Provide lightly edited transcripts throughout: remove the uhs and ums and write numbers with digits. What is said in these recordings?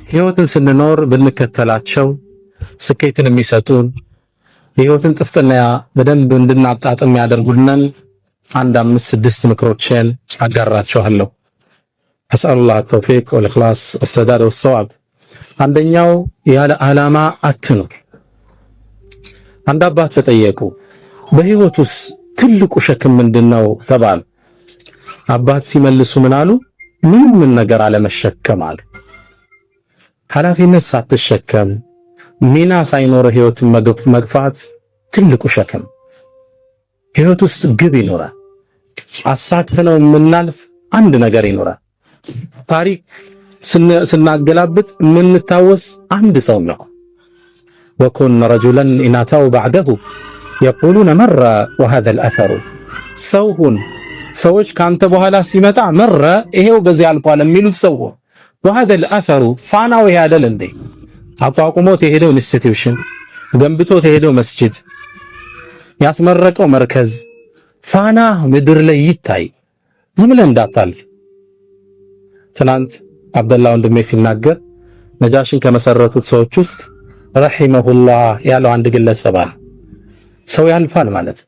ህይወትን ስንኖር ብንከተላቸው ስኬትን የሚሰጡን የህይወትን ጥፍጥና በደንብ እንድናጣጥም ያደርጉልናል። አንድ 5-6 ምክሮችን አጋራችኋለሁ። አስአሉላህ ተውፊቅ ወልኢኽላስ ወሰዳድ ወሰዋብ። አንደኛው ያለ ዓላማ አትኑር። አንድ አባት ተጠየቁ፣ በህይወት ውስጥ ትልቁ ሸክም ምንድነው ተባሉ። አባት ሲመልሱ ምን አሉ? ምንም ነገር አለመሸከም አሉ። ኃላፊነት ሳትሸከም ሚና ሳይኖር ህይወትን መግፋት ትልቁ ሸክም። ህይወት ውስጥ ግብ ይኖራል፣ አሳክተነው የምናልፍ አንድ ነገር ይኖራል። ታሪክ ስናገላብጥ የምንታወስ አንድ ሰው ነው። ወኩን ረጁለን ኢናታው ባዕደሁ የቁሉነ መረ ወሀዘ አልአሰሩ። ሰውሁን ሰዎች ካንተ በኋላ ሲመጣ መረ ይሄው በዚህ አልፏል የሚሉት ሰው ወሀዘ አልአሰሩ ፋናው ይሄ አይደል እንዴ? አቋቁሞት የሄደው ኢንስቲትዩሽን፣ ገንብቶት የሄደው መስጂድ፣ ያስመረቀው መርከዝ ፋና ምድር ላይ ይታይ፣ ዝም ብለህ እንዳታልፍ። ትናንት አብደላ ወንድሜ ሲናገር ነጃሽን ከመሰረቱት ሰዎች ውስጥ ረሂመሁላህ ያለው አንድ ግለሰብ አለ። ሰው ያልፋል ማለት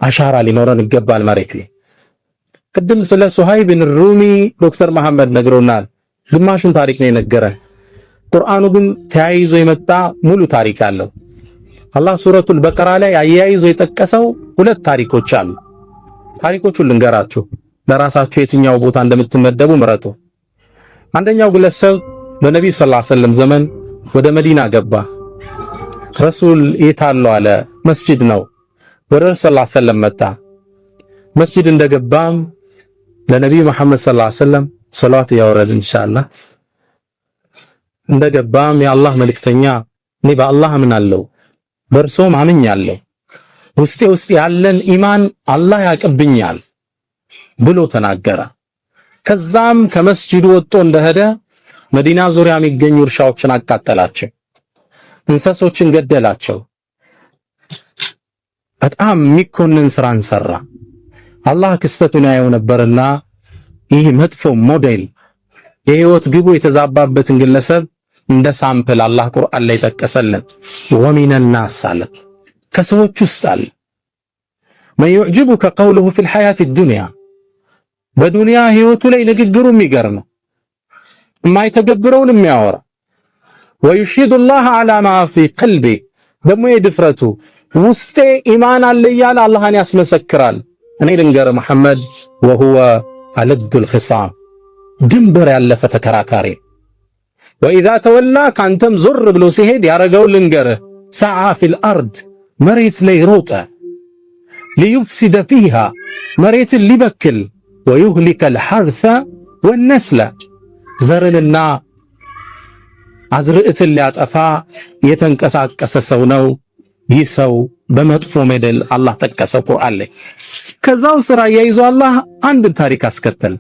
አሻራ ሊኖረን ይገባል መሬት ላይ። ቅድም ስለ ሱሃይብ ብን ሩሚ ዶክተር መሐመድ ነግሮናል። ግማሹን ታሪክ ነው የነገረን። ቁርአኑ ግን ተያይዞ የመጣ ሙሉ ታሪክ አለው። አላህ ሱረቱል በቀራ ላይ አያይዞ የጠቀሰው 2 ታሪኮች አሉ። ታሪኮቹን ልንገራችሁ፣ ለራሳችሁ የትኛው ቦታ እንደምትመደቡ ምረጡ። አንደኛው ግለሰብ በነብዩ ሰለላሁ ዐለይሂ ወሰለም ዘመን ወደ መዲና ገባ። ረሱል የታለው አለ። መስጂድ ነው። ወደ ረሱል ሰለላሁ ዐለይሂ ወሰለም መጣ። መስጂድ እንደገባም ለነብዩ መሐመድ ሰለላሁ ዐለይሂ ወሰለም ሰላዋት ያወረድ ኢንሻአላህ። እንደገባም የአላህ መልእክተኛ እኔ በአላህ አምናለሁ በእርሶም አምኛለሁ፣ ውስጤ ያለን ኢማን አላህ ያቀብኛል ብሎ ተናገረ። ከዛም ከመስጂዱ ወጥቶ እንደሄደ መዲና ዙሪያ የሚገኙ እርሻዎችን አቃጠላቸው፣ እንስሶችን ገደላቸው። በጣም የሚኮንን ስራን ሰራ። አላህ ክስተቱን ያየው ነበርና ይህ መጥፎ ሞዴል የህይወት ግቡ የተዛባበትን ግለሰብ እንደ ሳምፕል አላህ ቁርአን ላይ ጠቀሰልን። ወሚነ ናስ አለ፣ ከሰዎች ውስጥ አለ መን يعجبك قوله في الحياة الدنيا በዱንያ ህይወቱ ላይ ንግግሩ የሚገርም የማይተገብረውን የሚያወራ ويشهد الله على ما في قلبه ደግሞ የድፍረቱ ውስጤ ኢማን አለ እያለ አላህን ያስመሰክራል። እኔ ልንገር መሐመድ وهو ألد الخصام ድንበር ያለፈ ተከራካሪ። وإذا تولى ካንተም ዞር ብሎ ሲሄድ ያረጋው ልንገር سعى في الأرض መሬት ላይ ሮጠ ليفسد فيها መሬትን ሊበክል ويهلك الحرث والنسل ዘርንና አዝርዕትን ሊያጠፋ የተንቀሳቀሰ ሰው ነው። ይህ ሰው በመጥፎ ሞዴል አላህ ጠቀሰው ቁርአን ላይ። ከዛው ስራ ያይዞ አላህ አንድ ታሪክ አስከተለ።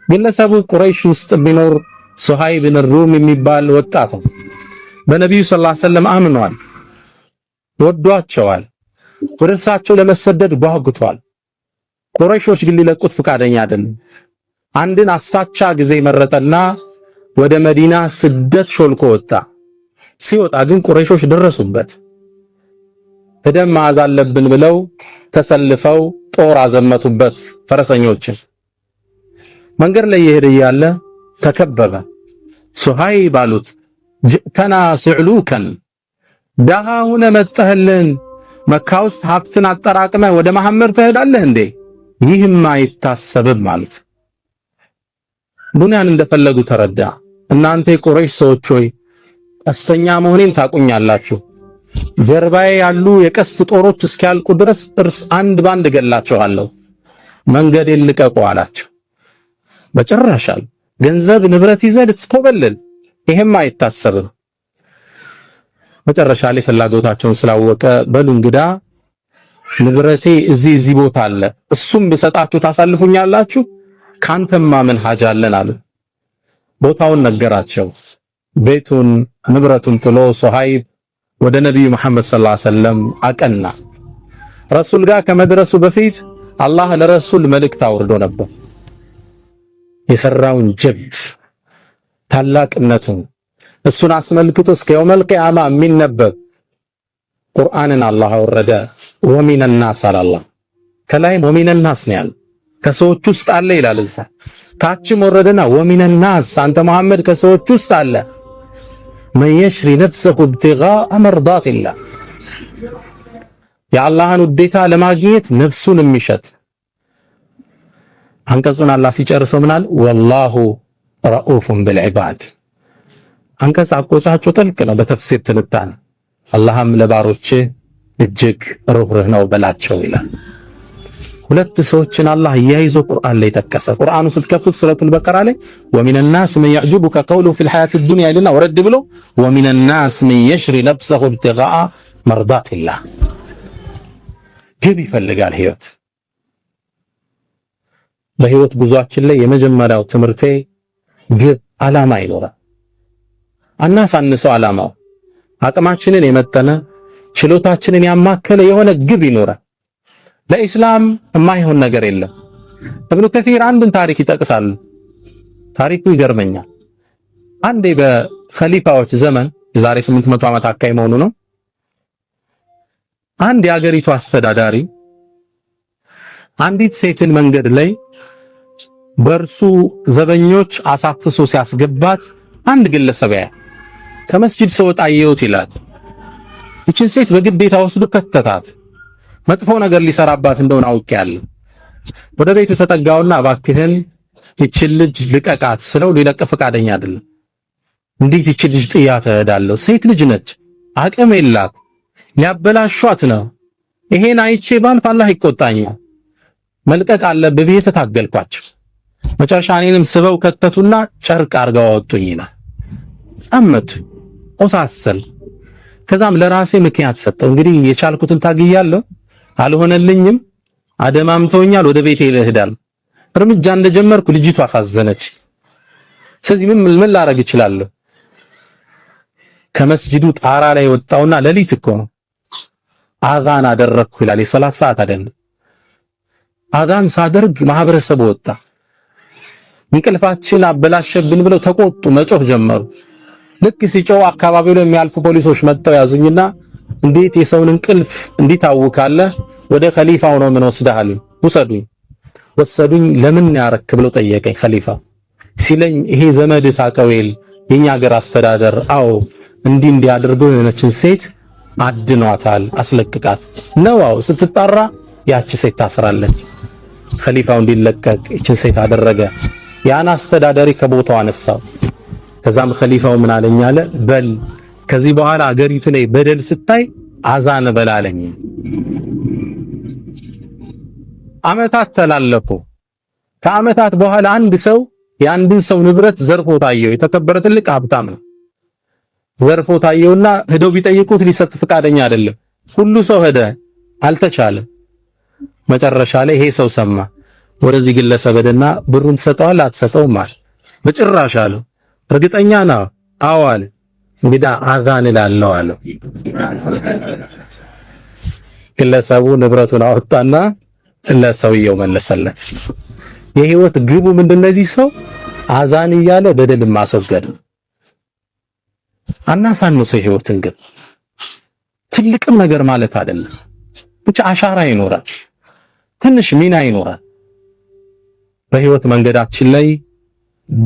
ግለሰቡ ቁረይሽ ውስጥ ቢኖር ሱሃይብ ብን ሩም የሚባል ወጣት በነብዩ ሰለላሁ ዐለይሂ ወሰለም አምኗል፣ ወዷቸዋል፣ ወደ እርሳቸው ለመሰደድ ጓጉቷል። ቁረይሾች ግን ሊለቁት ፈቃደኛ አይደለም። አንድን አሳቻ ጊዜ መረጠና ወደ መዲና ስደት ሾልኮ ወጣ። ሲወጣ ግን ቁረይሾች ደረሱበት። ደም መያዝ አለብን ብለው ተሰልፈው ጦር አዘመቱበት ፈረሰኞችን። መንገድ ላይ እየሄደ እያለ ተከበበ። ሱሃይብ አሉት ጅእተና ስዕሉከን ደሃ ሆነ መጣህልን፣ መካ ውስጥ ሀብትን አጠራቅመ ወደ መሐመድ ትሄዳለህ እንዴ? ይህም አይታሰብም ማለት። ዱንያን እንደፈለጉ ተረዳ። እናንተ የቁረይሽ ሰዎች ሆይ ቀስተኛ መሆኔን ታቁኛላችሁ። ጀርባዬ ያሉ የቀስት ጦሮች እስኪያልቁ ድረስ እርስ አንድ ባንድ ገላቸዋለሁ። መንገዴን ልቀቁ አላቸው። በጭራሻል ገንዘብ ንብረት ይዘህ ልትኮበልል፣ ይሄም አይታሰብም። መጨረሻ ላይ ፍላጎታቸውን ስላወቀ በሉ እንግዳ ንብረቴ እዚህ ቦታ አለ፣ እሱም ብሰጣችሁ ታሳልፉኛላችሁ? ካንተማ ምን ሀጃ አለን አለ። ቦታውን ነገራቸው። ቤቱን ንብረቱን ጥሎ ሱሃይብ ወደ ነብዩ መሐመድ ሰለላሁ ዐለይሂ ወሰለም አቀና። ረሱል ጋር ከመድረሱ በፊት አላህ ለረሱል መልእክት አውርዶ ነበር። የሰራውን ጀብድ ታላቅነቱን እሱን አስመልክቶ እስከ የውመል ቂያማ የሚነበብ ቁርአንን አላህ አወረደ። ወሚነ ናስ አላህ ከላይም ወሚነ ናስ ነው ያለው፣ ከሰዎች ውስጥ አለ ይላል። እዛ ታችም ወረደና ወሚነ ናስ አንተ መሐመድ ከሰዎች ውስጥ አለ መን የሽሪ ነፍሰሁ ኢብቲጋአ መርዳቲላህ የአላህን ውዴታ ለማግኘት ነፍሱን የሚሸጥ። አንቀጹን አላህ ሲጨርሰው ምናል ወላሁ ረኡፉን ቢልዒባድ። አንቀጽ አቆጫጮ ጥልቅ ነው በተፍሲር ትንታኔ። አላህም ለባሮች እጅግ ሩህሩህ ነው በላቸው ይላል። ሁለት ሰዎችን አላህ እያይዞ ቁርአን ላይ ጠቀሰ። ቁርአኑ ስትከፍቱት ሱረቱል በቀራ ላይ ወሚነ ናስ መን የዕጁቡከ ቀውሉሁ ፊል ሐያቲ ዱንያ ይልና ወረድ ብሎ ወሚነ ናስ መን የሽሪ ነፍሰሁ ኢብቲጋአ መርዳቲላህ። ግብ ይፈልጋል ህይወት። በህይወት ጉዟችን ላይ የመጀመሪያው ትምህርቴ ግብ ዓላማ ይኖራል። አናሳንሰው ዓላማው አቅማችንን የመጠነ ችሎታችንን ያማከለ የሆነ ግብ ይኖራል። ለኢስላም የማይሆን ነገር የለም። ኢብኑ ከሲር አንድን ታሪክ ይጠቅሳሉ። ታሪኩ ይገርመኛል። አንዴ በኸሊፋዎች ዘመን የዛሬ 800 ዓመት አካባቢ መሆኑ ነው። አንድ የአገሪቱ አስተዳዳሪ አንዲት ሴትን መንገድ ላይ በእርሱ ዘበኞች አሳፍሶ ሲያስገባት አንድ ግለሰብ ከመስጂድ ሰወጣ አየሁት ይላል። ይችን ሴት በግዴታ ወስዶ ከተታት። መጥፎ ነገር ሊሰራባት እንደሆነ አውቄያለሁ። ወደ ቤቱ ተጠጋውና እባክህን ይችን ልጅ ልቀቃት ስለው ሊለቅ ፈቃደኛ አይደለም። እንዴት ይችን ልጅ ጥያት እሄዳለሁ? ሴት ልጅ ነች፣ አቅም የላት፣ ሊያበላሿት ነው። ይሄን አይቼ ባልፍ አላህ ይቆጣኛል። መልቀቅ አለብህ ብዬ ተታገልኳቸው። መጨረሻ እኔንም ስበው ከተቱና ጨርቅ አርገው አወጡኝ ይላል። አመቱ ኦሳሰል። ከዛም ለራሴ ምክንያት ሰጠው። እንግዲህ የቻልኩትን ታግያለሁ፣ አልሆነልኝም፣ አደማምተውኛል፣ ወደ ቤቴ ልሄዳለሁ። እርምጃ እንደጀመርኩ ልጅቷ አሳዘነች። ስለዚህ ምን ላረግ እችላለሁ? ከመስጂዱ ጣራ ላይ ወጣውና ሌሊት እኮ ነው አዛን አደረግኩ ይላል። የሰላት ሰዓት አይደለም። አዛን ሳደርግ ማህበረሰቡ ወጣ። እንቅልፋችን አበላሸብን ብለው ተቆጡ፣ መጮህ ጀመሩ። ልክ ሲጮህ አካባቢው ላይ የሚያልፉ ፖሊሶች መጥተው ያዙኝና እንዴት የሰውን እንቅልፍ እንዴት ታውካለህ? ወደ ኸሊፋው ነው ምን ወስደሃል? ወሰዱኝ። ለምን ያረክ ብለው ጠየቀኝ። ኸሊፋ ሲለኝ ይሄ ዘመድ ታቀዌል የኛ ሀገር አስተዳደር አዎ እንዲህ አድርገው የሆነችን ሴት አድኗታል፣ አስለቅቃት ነው። አዎ ስትጣራ ያቺ ሴት ታስራለች። ኸሊፋው እንዲለቀቅ ይችን ሴት አደረገ። ያን አስተዳዳሪ ከቦታው አነሳው። ከዛም ኸሊፋው ምን አለኝ አለ፣ በል ከዚህ በኋላ አገሪቱ ላይ በደል ስታይ አዛን በላለኝ። አመታት ተላለፉ። ከአመታት በኋላ አንድ ሰው የአንድን ሰው ንብረት ዘርፎ ታየው። የተከበረ ትልቅ ሀብታም ነው። ዘርፎ ታየውና ሄደው ቢጠይቁት ሊሰጥ ፈቃደኛ አይደለም። ሁሉ ሰው ሄደ፣ አልተቻለም። መጨረሻ ላይ ይሄ ሰው ሰማ። ወደዚህ ግለሰብ ሄደና ብሩን ትሰጠዋለህ አትሰጠውም አለ። በጭራሽ አለው። እርግጠኛ ነው? አዎ አለ። እንግዲህ አዛን እላለሁ አለው። ግለሰቡ ንብረቱን አወጣና ለሰውየው መለሰለት። የህይወት ግቡ ምንድነው? እዚህ ሰው አዛን እያለ በደልን ማስወገድ። አናሳንሰው የህይወትን ግብ። ትልቅም ነገር ማለት አይደለም፣ ብቻ አሻራ ይኖራል፣ ትንሽ ሚና ይኖራል። በህይወት መንገዳችን ላይ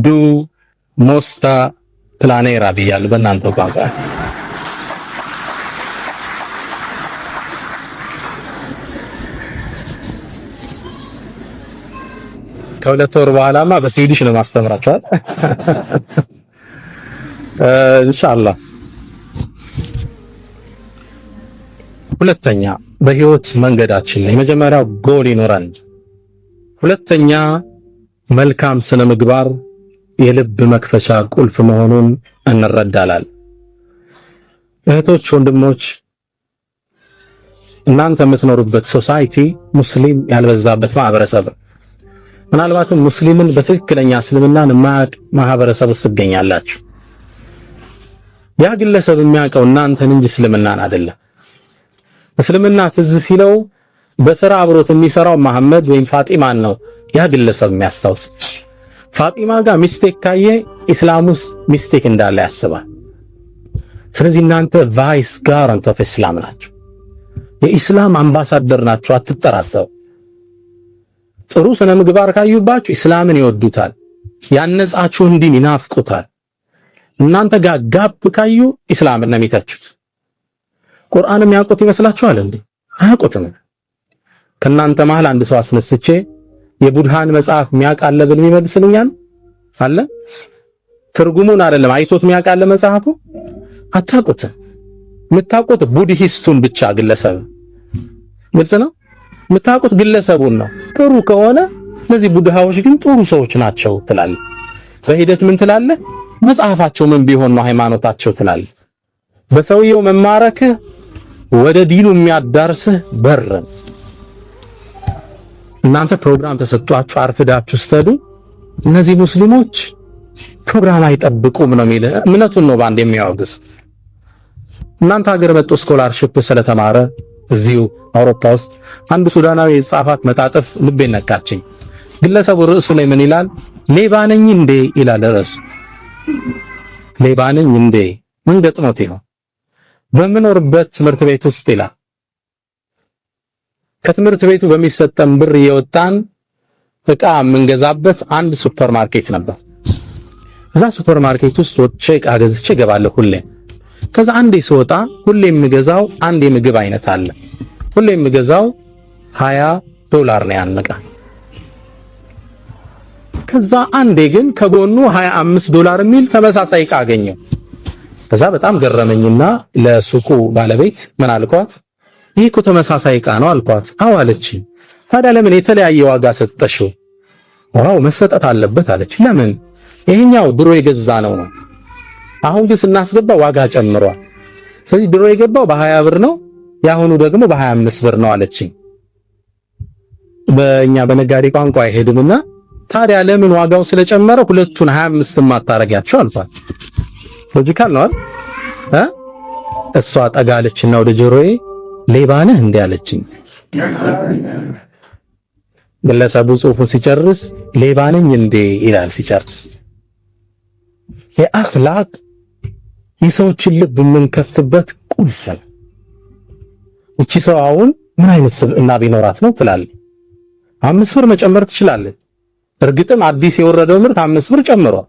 ዱ ሞስታ ፕላኔራ ብያለሁ በእናንተ ቋንቋ። ከሁለት ወር በኋላማ በስዊዲሽ ነው ማስተምራችኋል ኢንሻአላህ። ሁለተኛ በህይወት መንገዳችን ላይ መጀመሪያው ጎል ይኖራል። ሁለተኛ መልካም ስነ ምግባር የልብ መክፈቻ ቁልፍ መሆኑን እንረዳለን። እህቶች፣ ወንድሞች እናንተ የምትኖሩበት ሶሳይቲ ሙስሊም ያልበዛበት ማህበረሰብ፣ ምናልባትም ሙስሊምን በትክክለኛ እስልምናን የማያውቅ ማህበረሰብ ውስጥ ትገኛላችሁ። ያ ግለሰብ የሚያውቀው እናንተን እንጂ እስልምናን አይደለም። እስልምና ትዝ ሲለው በስራ አብሮት የሚሰራው መሐመድ ወይም ፋጢማን ነው ያ ግለሰብ የሚያስታውስ። ፋጢማ ጋር ሚስቴክ ካየ ኢስላም ውስጥ ሚስቴክ እንዳለ ያስባል። ስለዚህ እናንተ ቫይስ ጋራንት ኦፍ ኢስላም ናችሁ፣ የኢስላም አምባሳደር ናችሁ። አትጠራጠሩ። ጥሩ ስነ ምግባር ካዩባችሁ ኢስላምን ይወዱታል፣ ያነጻችሁን ዲን ይናፍቁታል። እናንተ ጋር ጋብ ካዩ ኢስላምን ነው የሚተቹት። ቁርአንም ያውቁት ይመስላችኋል እንዴ? አያውቁትም። ከናንተ መሃል አንድ ሰው አስነስቼ የቡድሃን መጽሐፍ የሚያውቃለ ብል የሚመልስልኛል አለ? ትርጉሙን አይደለም አይቶት የሚያውቃለ መጽሐፉ? አታውቁትም። የምታውቁት ቡድሂስቱን ብቻ ግለሰብ። ግልጽ ነው። የምታውቁት ግለሰቡን ነው። ጥሩ ከሆነ እነዚህ ቡድሃዎች ግን ጥሩ ሰዎች ናቸው ትላለህ። በሂደት ምን ትላለህ? መጽሐፋቸው ምን ቢሆን ነው ሃይማኖታቸው ትላለህ። በሰውየው መማረክህ ወደ ዲኑ የሚያዳርስህ በር። እናንተ ፕሮግራም ተሰጥቷችሁ አርፍዳችሁ ስትሄዱ እነዚህ ሙስሊሞች ፕሮግራም አይጠብቁም ነው የሚል እምነቱን ነው ባንድ የሚያወግዝ። እናንተ ሀገር መጥቶ ስኮላርሺፕ ስለተማረ እዚሁ አውሮፓ ውስጥ አንድ ሱዳናዊ የጻፋት መጣጥፍ ልቤን ነካችኝ። ግለሰቡ ርዕሱ ላይ ምን ይላል? ሌባ ነኝ እንዴ ይላል ርዕሱ። ሌባ ነኝ እንዴ ምን ገጥሞት ነው? በምኖርበት ትምህርት ቤት ውስጥ ይላል ከትምህርት ቤቱ በሚሰጠን ብር እየወጣን ዕቃ የምንገዛበት አንድ ሱፐርማርኬት ነበር። እዛ ሱፐርማርኬት ውስጥ ወጥቼ ዕቃ ገዝቼ እገባለሁ ሁሌ። ከዛ አንዴ ስወጣ ሁሌ የምገዛው አንድ የምግብ አይነት አለ። ሁሌ የምገዛው $20 ነው ያን ዕቃ። ከዛ አንዴ ግን ከጎኑ $25 የሚል ተመሳሳይ ዕቃ አገኘው። ከዛ በጣም ገረመኝና ለሱቁ ባለቤት ምን አልኳት? ይህ እኮ ተመሳሳይ ዕቃ ነው አልኳት። አዎ አለችኝ። ታዲያ ለምን የተለያየ ዋጋ ሰጠሽው? ዋው መሰጠት አለበት አለች። ለምን? ይሄኛው ድሮ የገዛ ነው። አሁን ግን ስናስገባ ዋጋ ጨምሯል። ስለዚህ ድሮ የገባው በ20 ነው፣ ያሁኑ ደግሞ በ25 ነው አለችኝ። በእኛ በነጋዴ ቋንቋ አይሄድምና ታዲያ ለምን ዋጋው ስለጨመረ ሁለቱን 25 ማታረጋቸው አልኳት። ሎጂካል ነው አይደል? እሷ ጠጋለችና ወደ ጆሮዬ ሌባ ነህ እንዴ አለችኝ። ግለሰቡ ጽሑፉ ሲጨርስ ሌባ ነኝ እንዴ ይላል ሲጨርስ። የአኽላቅ የሰዎችን ልብ የምንከፍትበት ቁልፍ ነው። እቺ ሰው አሁን ምን አይነት ስብዕና ቢኖራት ነው ትላለህ? 5 ብር መጨመር ትችላለህ። እርግጥም አዲስ የወረደው ምርት 5 ብር ጨምሯል።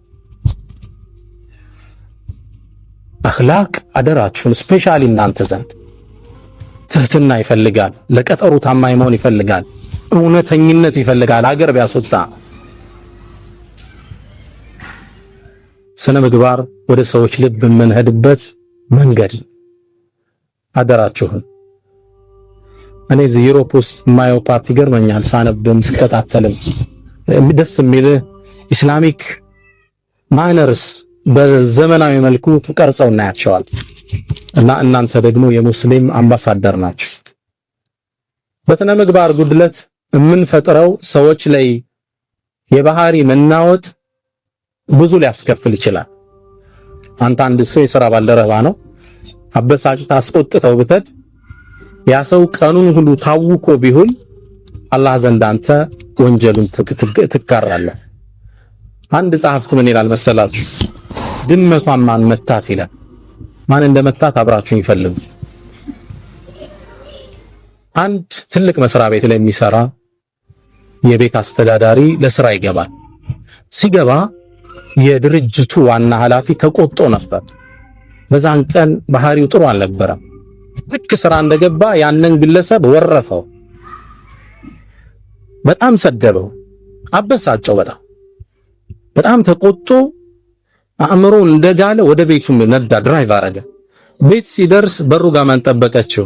አኽላቅ አደራችሁን ስፔሻሊ እናንተ ዘንድ ትህትና ይፈልጋል። ለቀጠሩ ታማኝ መሆን ይፈልጋል። እውነተኝነት ይፈልጋል። ሀገር ቢያስወጣ ስነ ምግባር ወደ ሰዎች ልብ የምንሄድበት መንገድ አደራችሁን። እኔ እዚህ ዩሮፕ ውስጥ የማየው ፓርቲ ገርመኛል። ሳነብም ስከታተልም ደስ የሚል ኢስላሚክ ማነርስ በዘመናዊ መልኩ ተቀርጸው እናያቸዋል። እና እናንተ ደግሞ የሙስሊም አምባሳደር ናችሁ። በስነ ምግባር ጉድለት የምንፈጥረው ሰዎች ላይ የባህሪ መናወጥ ብዙ ሊያስከፍል ይችላል። አንተ አንድ ሰው የሥራ ባልደረባ ነው፣ አበሳጭተህ አስቆጥተው ብትሄድ ያ ሰው ቀኑን ሁሉ ታውቆ ቢሆን አላህ ዘንድ አንተ ወንጀሉን ትካራለህ። አንድ ጸሐፍት ምን ይላል መሰላችሁ? ድመቷን ማን መታት ይላል። ማን እንደመታት አብራችሁን ይፈልጉ። አንድ ትልቅ መስሪያ ቤት ላይ የሚሰራ የቤት አስተዳዳሪ ለስራ ይገባል። ሲገባ የድርጅቱ ዋና ኃላፊ ተቆጥቶ ነበር። በዛን ቀን ባህሪው ጥሩ አልነበረም። ልክ ስራ እንደገባ ያንን ግለሰብ ወረፈው፣ በጣም ሰደበው፣ አበሳጨው። በጣም ተቆጥቶ አእምሮ እንደጋለ ወደ ቤቱ ነዳ፣ ድራይቭ አረገ። ቤት ሲደርስ በሩ ጋር ማን ጠበቀችው?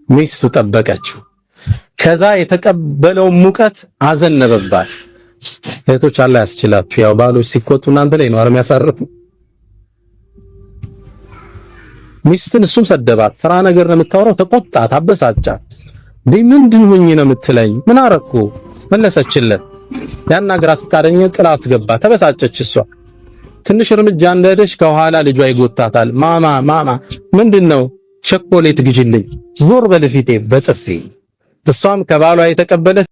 ሚስቱ ጠበቀችው። ከዛ የተቀበለው ሙቀት አዘነበባት። እህቶች አላህ ያስችላችሁ። ያው ባሎች ሲቆጡ እናንተ ላይ ነው አረም ያሳርፉ። ሚስትን እሱም ሰደባት። ተራ ነገር ነው የምታወራው። ተቆጣት፣ አበሳጫት። ምንድን ሆኜ ነው የምትለኝ? ምን አረኩ? መለሰችለት። ያናግራት ፈቃደኛ ጥላት ገባ። ተበሳጨች እሷ። ትንሽ እርምጃ እንደሄደች ከኋላ ልጇ ይጎታታል። ማማ ምንድነው? ቸኮሌት ግዢልኝ፣ ዞር በልፊቴ በጥፊ። እሷም ከባሏ የተቀበለች